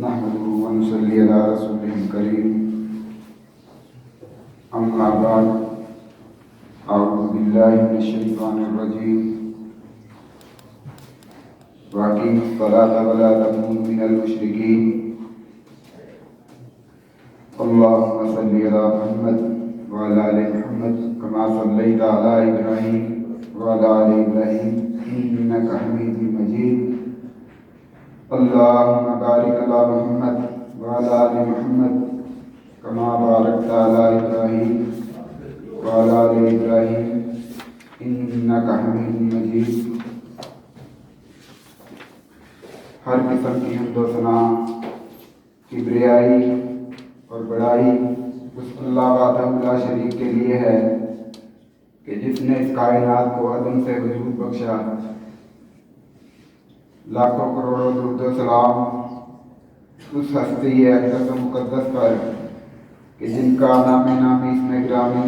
نحمده ونصلي على رسوله الكريم أما بعد أعوذ بالله من الشيطان الرجيم وأقيموا الصلاة ولا تكونوا من المشركين اللهم صل على محمد وعلى آل محمد كما صليت على إبراهيم وعلى آل إبراهيم إنك حميد مجيد اللهم بارك على محمد وعلى آل محمد كما باركت على إبراهيم وعلى آل إبراهيم إنك حميد مجيد۔ ہر قسم کی حمد و ثنا، کبریائی اور بڑائی اس اللہ وحدہ لا شریک کے لیے ہے کہ جس نے اس کائنات کو عدم سے وجود بخشا۔ لاکھوں کروڑوں درود و سلام اس ہستی اقدس و مقدس پر کہ جن کا نام نامی اسم گرامی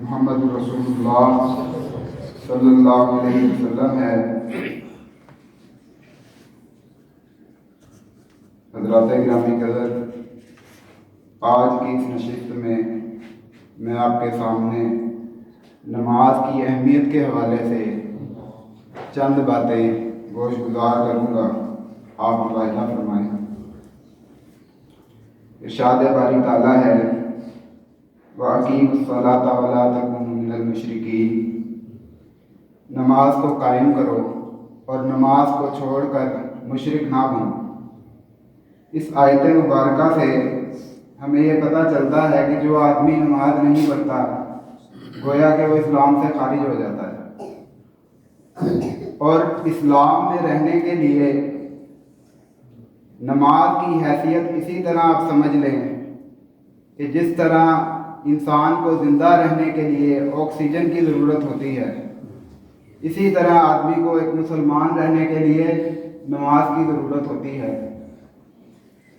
محمد رسول اللہ صلی اللہ علیہ وسلم ہے۔ حضرات گرامی قدر، آج کی اس نشست میں آپ کے سامنے نماز کی اہمیت کے حوالے سے چند باتیں گوش گزار کروں گا، آپ ملاحظہ فرمائیں۔ ارشاد باری تعالیٰ ہے وَأَقِیمُوا الصَّلَاةَ وَلَا تَکُونُوا مِنَ الْمُشْرِکِینَ، نماز کو قائم کرو اور نماز کو چھوڑ کر مشرک نہ بنو۔ اس آیت مبارکہ سے ہمیں یہ پتہ چلتا ہے کہ جو آدمی نماز نہیں پڑھتا گویا کہ وہ اسلام سے خارج ہو جاتا ہے، اور اسلام میں رہنے کے لیے نماز کی حیثیت اسی طرح آپ سمجھ لیں کہ جس طرح انسان کو زندہ رہنے کے لیے آکسیجن کی ضرورت ہوتی ہے، اسی طرح آدمی کو ایک مسلمان رہنے کے لیے نماز کی ضرورت ہوتی ہے۔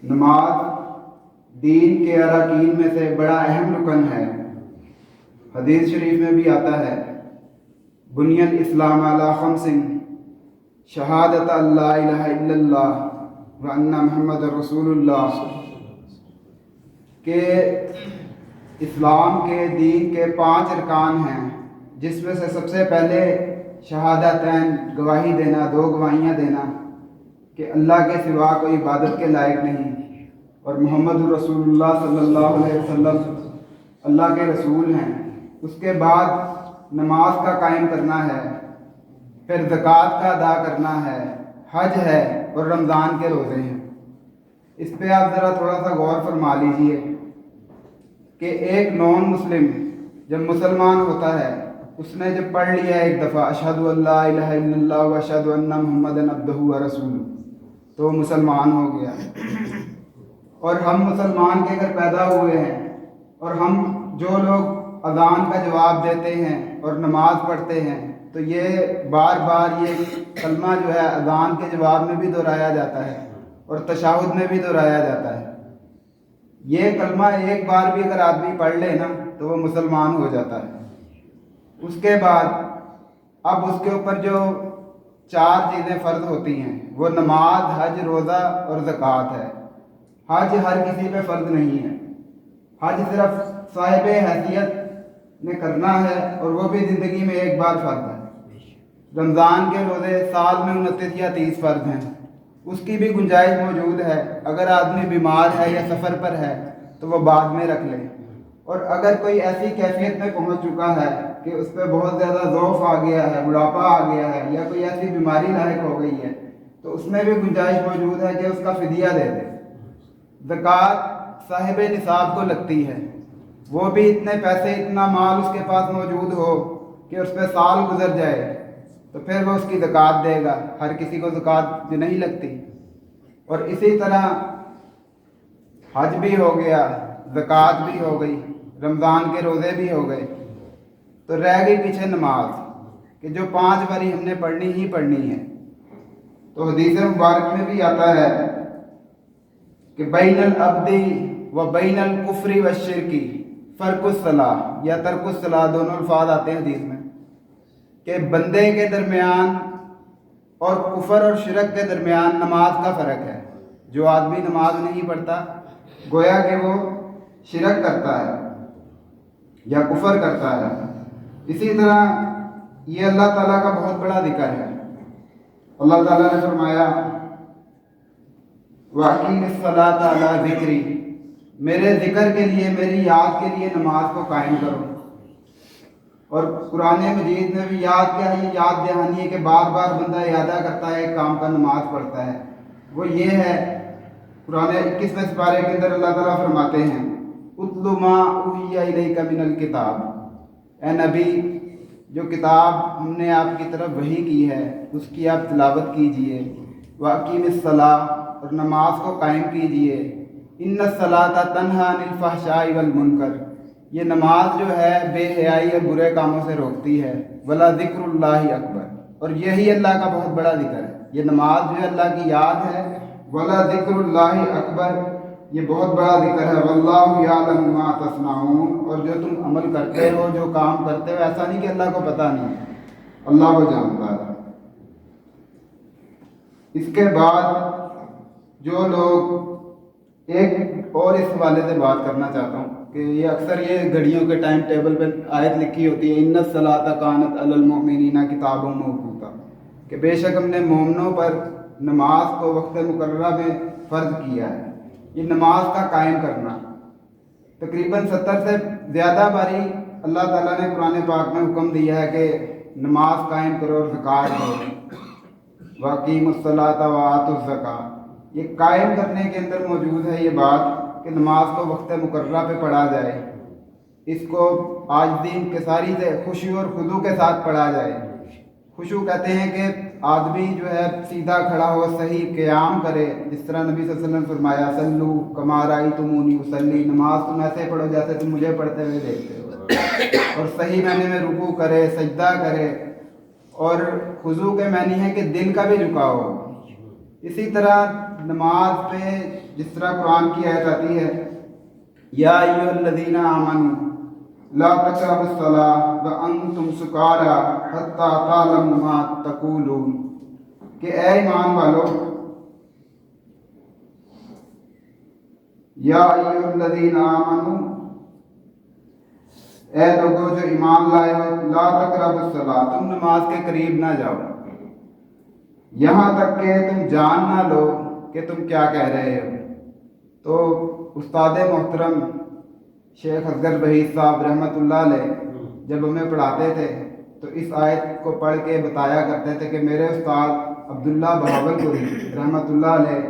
نماز دین کے اراکین میں سے بڑا اہم رکن ہے۔ حدیث شریف میں بھی آتا ہے بنی الاسلام علی خمس شہادت اللہ الہ الا اللہ وان محمد رسول اللہ، کہ اسلام کے دین کے 5 ارکان ہیں، جس میں سے سب سے پہلے شہادتین، گواہی دینا، 2 گواہیاں دینا کہ اللہ کے سوا کوئی عبادت کے لائق نہیں اور محمد رسول اللہ صلی اللہ علیہ وسلم اللہ کے رسول ہیں۔ اس کے بعد نماز کا قائم کرنا ہے، پھر زکوٰۃ کا ادا کرنا ہے، حج ہے اور رمضان کے روزے ہیں۔ اس پہ آپ ذرا تھوڑا سا غور فرما لیجئے کہ ایک نان مسلم جب مسلمان ہوتا ہے، اس نے جب پڑھ لیا ایک دفعہ اشہد ان لا الہ الا اللہ و اشہد ان محمدا عبدہ و رسولہ، تو وہ مسلمان ہو گیا۔ اور ہم مسلمان کے اگر پیدا ہوئے ہیں اور ہم جو لوگ اذان کا جواب دیتے ہیں اور نماز پڑھتے ہیں، تو یہ بار بار یہ کلمہ جو ہے اذان کے جواب میں بھی دہرایا جاتا ہے اور تشہد میں بھی دہرایا جاتا ہے۔ یہ کلمہ ایک بار بھی اگر آدمی پڑھ لے نا تو وہ مسلمان ہو جاتا ہے۔ اس کے بعد اب اس کے اوپر جو 4 چیزیں فرض ہوتی ہیں وہ نماز، حج، روزہ اور زکوٰۃ ہے۔ حج ہر کسی پہ فرض نہیں ہے، حج صرف صاحب حیثیت نے کرنا ہے اور وہ بھی زندگی میں ایک بار فرض ہے۔ رمضان کے روزے سال میں 29 یا 30 فرض ہیں، اس کی بھی گنجائش موجود ہے۔ اگر آدمی بیمار ہے یا سفر پر ہے تو وہ بعد میں رکھ لے، اور اگر کوئی ایسی کیفیت میں پہنچ چکا ہے کہ اس پہ بہت زیادہ ضعف آ گیا ہے، بڑھاپا آ گیا ہے یا کوئی ایسی بیماری لاحق ہو گئی ہے، تو اس میں بھی گنجائش موجود ہے کہ اس کا فدیہ دے دے۔ زکوٰۃ صاحب نصاب کو لگتی ہے، وہ بھی اتنے پیسے، اتنا مال اس کے پاس موجود ہو کہ اس پہ سال گزر جائے تو پھر وہ اس کی زکوٰۃ دے گا۔ ہر کسی کو زکوٰۃ نہیں لگتی۔ اور اسی طرح حج بھی ہو گیا، زکوٰۃ بھی ہو گئی، رمضان کے روزے بھی ہو گئے، تو رہ گئی پیچھے نماز کہ جو 5 باری ہم نے پڑھنی ہی پڑھنی ہے۔ تو حدیث مبارک میں بھی آتا ہے کہ بین العبد و بین الکفر والشرک فرق الصلاۃ یا ترک الصلاۃ، دونوں الفاظ آتے ہیں حدیث میں کہ بندے کے درمیان اور کفر اور شرک کے درمیان نماز کا فرق ہے۔ جو آدمی نماز نہیں پڑھتا گویا کہ وہ شرک کرتا ہے یا کفر کرتا ہے۔ اسی طرح یہ اللہ تعالیٰ کا بہت بڑا ذکر ہے۔ اللہ تعالیٰ نے فرمایا وَأَقِیمِ الصَّلَاةَ عَلَىٰ ذِکْرِی، میرے ذکر کے لیے، میری یاد کے لیے نماز کو قائم کرو۔ اور قرآن مجید میں بھی یاد کیا ہے؟ یہ یاد دہانی ہے کہ بار بار بندہ ارادہ کرتا ہے ایک کام کا، نماز پڑھتا ہے، وہ یہ ہے۔ قرآن 21ویں سپارے کے اندر اللہ تعالیٰ فرماتے ہیں اُتْلُ مَا أُوحِیَ إِلَیْکَ مِنَ الْکِتَابِ، اے نبی جو کتاب ہم نے آپ کی طرف وحی کی ہے اس کی آپ تلاوت کیجئے۔ وَأَقِیمِ الصَّلَاةَ، اور نماز کو قائم کیجئے۔ إِنَّ الصَّلَاةَ تَنْہَىٰ عَنِ الْفَحْشَاءِ وَالْمُنکَرِ، یہ نماز جو ہے بے حیائی اور برے کاموں سے روکتی ہے۔ وَلَذِکْرُ اللہِ اکبر، اور یہی اللہ کا بہت بڑا ذکر ہے۔ یہ نماز جو ہے اللہ کی یاد ہے۔ وَلَذِکْرُ اللہِ اکبر، یہ بہت بڑا ذکر ہے۔ وَاللَّهُ يَعْلَمُ مَا تَصْنَعُونَ، اور جو تم عمل کرتے ہو، جو کام کرتے ہو، ایسا نہیں کہ اللہ کو پتہ نہیں، اللہ کو جانتا ہے۔ اس کے بعد جو لوگ ایک اور اس حوالے سے بات کرنا چاہتا ہوں کہ یہ اکثر یہ گھڑیوں کے ٹائم ٹیبل پہ آیت لکھی ہوتی ہے اِنَّ الصَّلَاةَ كَانَتْ عَلَى الْمُؤْمِنِينَ كِتَابًا مَوْقُوتًا، کہ بے شک ہم نے مومنوں پر نماز کو وقت مقررہ میں فرض کیا ہے۔ یہ نماز کا قائم کرنا تقریباً 70 سے زیادہ باری اللہ تعالیٰ نے قرآن پاک میں حکم دیا ہے کہ نماز قائم کرو اور زکوٰۃ دو۔ وَأَقِیمُوا الصَّلَاةَ وَآتُوا الزَّکَاۃَ، یہ قائم کرنے کے اندر موجود ہے یہ بات کہ نماز کو وقت مقررہ پہ پڑھا جائے، اس کو عاجزی انکساری سے خشوع اور خضوع کے ساتھ پڑھا جائے۔ خشوع کہتے ہیں کہ آدمی جو ہے سیدھا کھڑا ہو، صحیح قیام کرے، جس طرح نبی صلی اللہ علیہ وسلم نے فرمایا صلو کما رأیتمونی اصلی، نماز تم ایسے پڑھو جیسے تم مجھے پڑھتے ہوئے دیکھتے ہو، اور صحیح معنی میں رکوع کرے، سجدہ کرے، اور خضوع کے معنی ہے کہ دل کا بھی جھکاؤ ہو۔ اسی طرح نماز پہ جس طرح قرآن کی آیت آتی ہے یا ایھا الذین آمنوا لا تقربوا الصلاۃ وانتم سکارى حتى تعلموا ما تقولون، کہ اے ایمان والو، یا ایھا الذین آمنوا، اے لوگوں جو ایمان لائے ہو، لا تقربوا الصلاۃ، تم نماز کے قریب نہ جاؤ یہاں تک کہ تم جان نہ لو کہ تم کیا کہہ رہے ہو۔ تو استاد محترم شیخ اصغر بہیج صاحب رحمۃ اللہ علیہ جب ہمیں پڑھاتے تھے تو اس آیت کو پڑھ کے بتایا کرتے تھے کہ میرے استاد عبداللہ بہاولپوری رحمۃ اللہ علیہ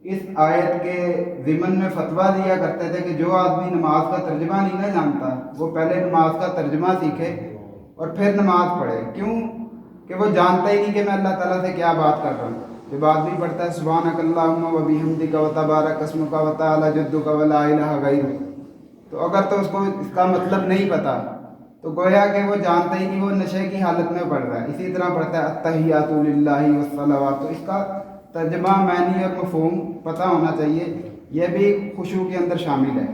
اس آیت کے ضمن میں فتویٰ دیا کرتے تھے کہ جو آدمی نماز کا ترجمہ نہیں نہ جانتا وہ پہلے نماز کا ترجمہ سیکھے اور پھر نماز پڑھے۔ کیوں کہ وہ جانتا ہی نہیں کہ میں اللہ تعالیٰ سے کیا بات کر رہا ہوں۔ جب آدمی پڑھتا ہے سبحانک اللہم و بحمدک و تبارک اسمک و تعالی جدک و لا الہ غیرک، تو اگر تو اس کو اس کا مطلب نہیں پتا تو گویا کہ وہ جانتا ہی نہیں، وہ نشے کی حالت میں پڑھ رہا ہے۔ اسی طرح پڑھتا ہے التحیات للہ والصلوات، تو اس کا ترجمہ معنی اور مفہوم پتہ ہونا چاہیے، یہ بھی خشوع کے اندر شامل ہے۔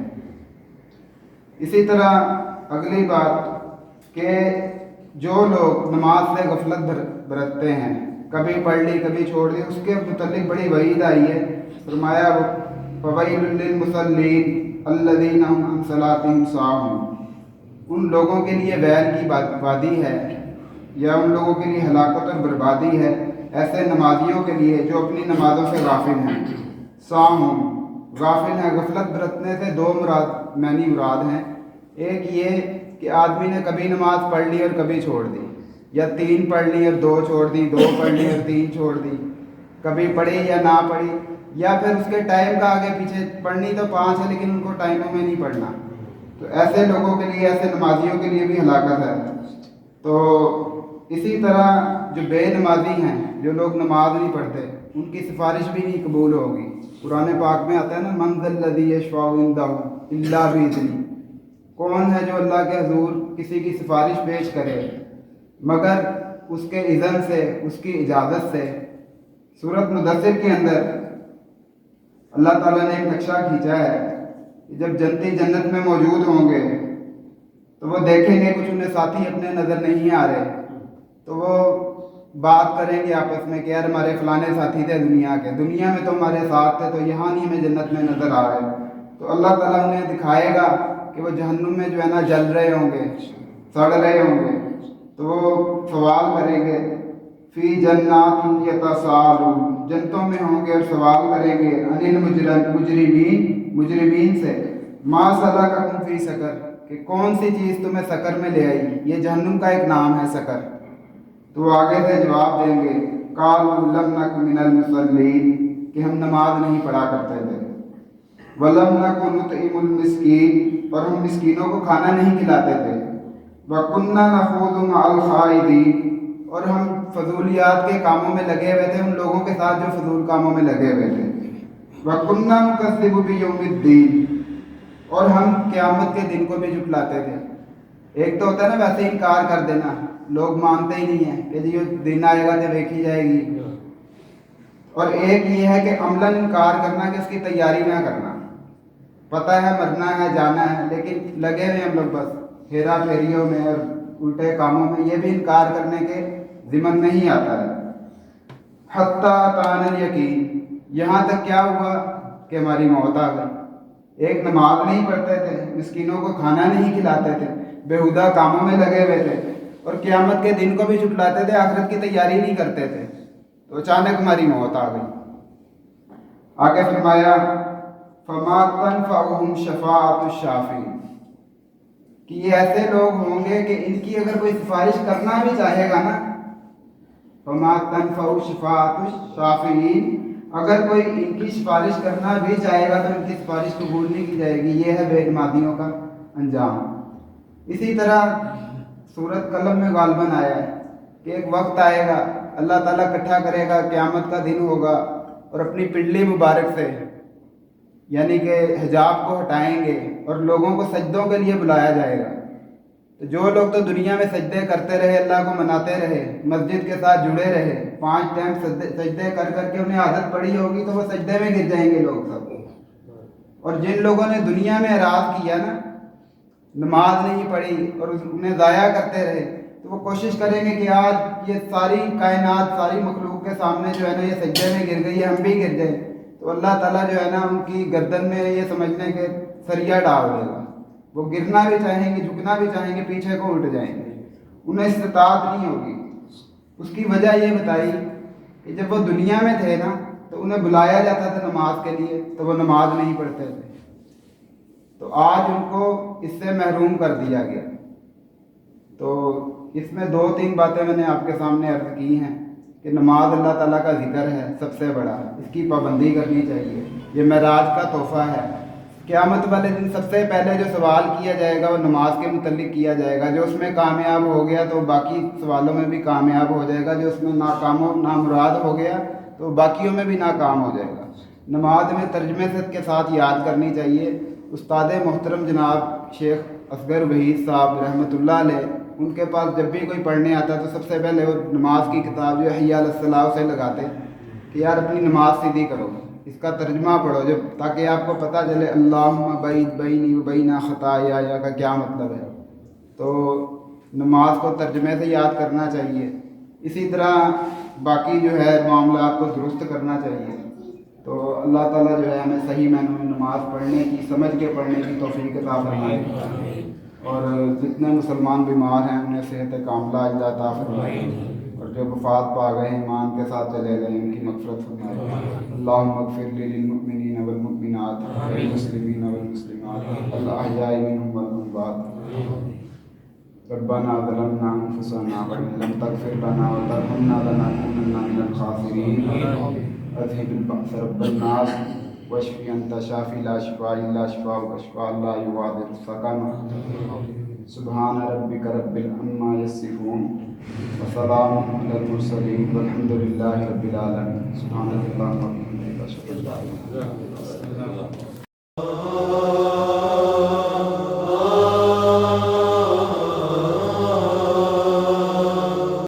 اسی طرح اگلی بات کہ جو لوگ نماز سے غفلت برتتے ہیں، کبھی پڑھ لی کبھی چھوڑ دی، اس کے متعلق بڑی وعید آئی ہے۔ فرمایا فویل للمصلین الذین هم عن صلاتهم ساہون، ان لوگوں کے لیے ویل کی وادی ہے یا ان لوگوں کے لیے ہلاکت اور بربادی ہے ایسے نمازیوں کے لیے جو اپنی نمازوں سے غافل ہیں۔ ساہون غافل ہیں، غفلت برتنے سے دو معنی مراد ہیں۔ ایک یہ کہ آدمی نے کبھی نماز پڑھ لی اور کبھی چھوڑ دی، یا 3 پڑھ لی اور 2 چھوڑ دی، 2 پڑھ لی اور 3 چھوڑ دی، کبھی پڑھی یا نہ پڑھی، یا پھر اس کے ٹائم کا آگے پیچھے، پڑھنی تو 5 ہے لیکن ان کو ٹائموں میں نہیں پڑھنا، تو ایسے لوگوں کے لیے، ایسے نمازیوں کے لیے بھی ہلاکت ہے۔ تو اسی طرح جو بے نمازی ہیں، جو لوگ نماز نہیں پڑھتے، ان کی سفارش بھی نہیں قبول ہوگی۔ قرآن پاک میں آتا ہے نا من ذا الذی یشفع عندہ الا بإذنہ، کون ہے جو اللہ کے حضور کسی کی سفارش پیش کرے مگر اس کے اذن سے، اس کی اجازت سے۔ سورۃ مدثر کے اندر اللہ تعالیٰ نے ایک نقشہ کھینچا ہے کہ جب جنتی جنت میں موجود ہوں گے تو وہ دیکھیں گے کچھ انہیں ساتھی اپنے نظر نہیں آ رہے، تو وہ بات کریں گے آپس میں کہ یار ہمارے فلانے ساتھی تھے دنیا کے، دنیا میں تو ہمارے ساتھ تھے، تو یہاں نہیں ہمیں جنت میں نظر آ رہے، تو اللہ تعالیٰ انہیں دکھائے گا کہ وہ جہنم میں جو ہے نا جل رہے ہوں گے، سڑ رہے ہوں گے، تو وہ سوال کریں گے فی جنات یتساءلون، جنتوں میں ہوں گے اور سوال کریں گے عن مجرمین سے، ما سلککم فی سقر، کہ کون سی چیز تمہیں سقر میں لے آئی، یہ جہنم کا ایک نام ہے سقر، تو وہ آگے سے جواب دیں گے قالوا لم نک من المصلین، کہ ہم نماز نہیں پڑھا کرتے تھے، ولم نک نطعم المسکین، اور ہم مسکینوں کو کھانا نہیں کھلاتے تھے، وَكُنَّا نَخُوضُ مَعَ الْخَائِضِينَ، اور ہم فضولیات کے کاموں میں لگے ہوئے تھے، ان لوگوں کے ساتھ جو فضول کاموں میں لگے ہوئے تھے، وَكُنَّا نُكَذِّبُ بِيَوْمِ الدِّينِ، اور ہم قیامت کے دن کو بھی جھٹلاتے تھے۔ ایک تو ہوتا ہے نا ویسے انکار کر دینا، لوگ مانتے ہی نہیں ہیں کہ جی یہ دن آئے گا تو دیکھی جائے گی، اور ایک یہ ہے کہ عملاً انکار کرنا کہ اس کی تیاری نہ کرنا، پتہ ہے مرنا ہے جانا ہے لیکن لگے ہوئے ہم لوگ بس ہیرا پھیریوں میں اور الٹے کاموں میں، یہ بھی انکار کرنے کے ضمن میں ہی آتا ہے۔ حتیٰ اتانا الیقین، یہاں تک کیا ہوا کہ ہماری موت آ گئی۔ ایک نماز نہیں پڑھتے تھے، مسکینوں کو کھانا نہیں کھلاتے تھے، بیہودہ کاموں میں لگے ہوئے تھے، اور قیامت کے دن کو بھی جھٹلاتے تھے، آخرت کی تیاری نہیں کرتے تھے، تو اچانک ہماری موت آ گئی۔ آگے فرمایا فما تنفعهم شفاعۃ الشافعین، کہ یہ ایسے لوگ ہوں گے کہ ان کی اگر کوئی سفارش کرنا بھی چاہے گا نا، فما تنفع شفاعۃ الشافعین، اگر کوئی ان کی سفارش کرنا بھی چاہے گا تو ان کی سفارش قبول نہیں کی جائے گی، یہ ہے بے اعتمادیوں کا انجام۔ اسی طرح سورۃ قلم میں غالباً آیا ہے کہ ایک وقت آئے گا اللہ تعالیٰ اکٹھا کرے گا، قیامت کا دن ہوگا، اور اپنی پنڈلی مبارک سے یعنی کہ حجاب کو ہٹائیں گے اور لوگوں کو سجدوں کے لیے بلایا جائے گا، تو جو لوگ تو دنیا میں سجدے کرتے رہے، اللہ کو مناتے رہے، مسجد کے ساتھ جڑے رہے، 5 ٹائم سجدے کر کر کے انہیں عادت پڑی ہوگی، تو وہ سجدے میں گر جائیں گے لوگ سب، اور جن لوگوں نے دنیا میں اعراض کیا نا، نماز نہیں پڑھی اور انہیں ضائع کرتے رہے، تو وہ کوشش کریں گے کہ آج یہ ساری کائنات، ساری مخلوق کے سامنے جو ہے نا یہ سجدے میں گر گئی ہے، ہم بھی گر جائیں، تو اللہ تعالیٰ جو ہے نا ان کی گردن میں یہ سمجھنے کے سریا ڈال دے گا، وہ گرنا بھی چاہیں گے، جھکنا بھی چاہیں گے، پیچھے کو الٹ جائیں گے، انہیں استطاعت نہیں ہوگی۔ اس کی وجہ یہ بتائی کہ جب وہ دنیا میں تھے نا تو انہیں بلایا جاتا تھا نماز کے لیے، تو وہ نماز نہیں پڑھتے تھے، تو آج ان کو اس سے محروم کر دیا گیا۔ تو اس میں 2-3 باتیں میں نے آپ کے سامنے عرض کی ہیں کہ نماز اللہ تعالیٰ کا ذکر ہے سب سے بڑا، اس کی پابندی کرنی چاہیے، یہ معراج کا تحفہ ہے۔ قیامت والے دن سب سے پہلے جو سوال کیا جائے گا وہ نماز کے متعلق کیا جائے گا، جو اس میں کامیاب ہو گیا تو باقی سوالوں میں بھی کامیاب ہو جائے گا، جو اس میں نامراد ہو گیا تو باقیوں میں بھی ناکام ہو جائے گا۔ نماز میں ترجمے سے کے ساتھ یاد کرنی چاہیے۔ استاد محترم جناب شیخ اصغر وحید صاحب رحمۃ اللہ علیہ، ان کے پاس جب بھی کوئی پڑھنے آتا تو سب سے پہلے وہ نماز کی کتاب جو حی علی الصلاۃ سے لگاتے کہ یار اپنی نماز سیدھی کرو، اس کا ترجمہ پڑھو جب، تاکہ آپ کو پتہ چلے اللہم بعید بینی و بین خطایا کا کیا مطلب ہے۔ تو نماز کو ترجمے سے یاد کرنا چاہیے، اسی طرح باقی جو ہے معاملات کو درست کرنا چاہیے۔ تو اللہ تعالیٰ جو ہے ہمیں صحیح معنوں میں نماز پڑھنے کی، سمجھ کے پڑھنے کی توفیق عطا فرمائے، اور جتنے مسلمان بیمار ہیں انہیں صحت کاملہ عطا فرمائے، اور جو وفات پا گئے ایمان کے ساتھ چلے گئے ان کی مغفرت فرمائے۔ اللہم اغفر للمؤمنین والمؤمنات والمسلمین والمسلمات الاحیاء منہم والاموات۔ ربنا ظلمنا انفسنا وان لم تغفر لنا وترحمنا لنکونن من الخاسرین۔ اذهب البأس رب الناس واشف انت شافی لا شفاء الا شفاؤک شفاء لا یغادر سقما۔ سبحان ربک رب العزة عما یصفون وسلام علی المرسلین والحمد للہ رب العالمین۔ سبحانک اللہم وبحمدک اشہد ان لا الہ الا انت۔